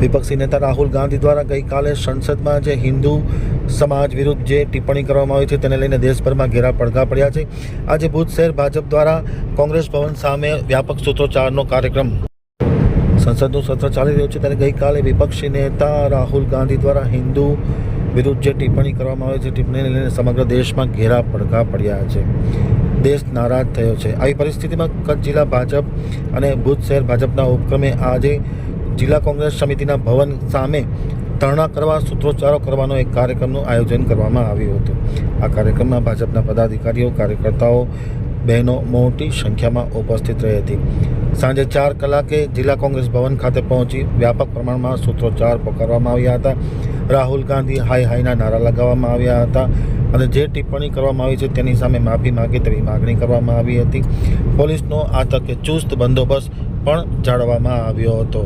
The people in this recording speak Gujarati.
વિપક્ષી નેતા રાહુલ ગાંધી દ્વારા ગઈકાલે સંસદમાં જે હિન્દુ સમાજ વિરુદ્ધ જે ટિપ્પણી કરવામાં આવી છે તેને લઈને દેશભરમાં ઘેરા પડઘા પડ્યા છે. આજે ભુજ શહેર ભાજપ દ્વારા કોંગ્રેસ ભવન સામે વ્યાપક સૂત્રોચ્ચારનો કાર્યક્રમ સંસદનું સત્ર ચાલી રહ્યું છે ત્યારે ગઈકાલે વિપક્ષી નેતા રાહુલ ગાંધી દ્વારા હિન્દુ વિરુદ્ધ જે ટિપ્પણી કરવામાં આવી છે ટિપ્પણીને લઈને સમગ્ર દેશમાં ઘેરા પડઘા પડ્યા છે. દેશ નારાજ થયો છે. આવી પરિસ્થિતિમાં કચ્છ જિલ્લા ભાજપ અને ભુજ શહેર ભાજપના ઉપક્રમે આજે જિલ્લા કોંગ્રેસ સમિતિના ભવન સામે ધરણા કરવા સૂત્રોચ્ચારો કરવાનો એક કાર્યક્રમનું આયોજન કરવામાં આવ્યું હતું. આ કાર્યક્રમમાં ભાજપના પદાધિકારીઓ કાર્યકર્તાઓ બહેનો મોટી સંખ્યામાં ઉપસ્થિત રહી હતી. સાંજે 4 કલાકે જિલ્લા કોંગ્રેસ ભવન ખાતે પહોંચી વ્યાપક પ્રમાણમાં સૂત્રોચ્ચાર પોકારવામાં આવ્યા હતા. રાહુલ ગાંધી હાય હાયના નારા લગાવવામાં આવ્યા હતા અને જે ટિપ્પણી કરવામાં આવી છે તેની સામે માફી માગે તેવી માગણી કરવામાં આવી હતી. પોલીસનો આ તકે ચુસ્ત બંદોબસ્ત પણ જાળવવામાં આવ્યો હતો.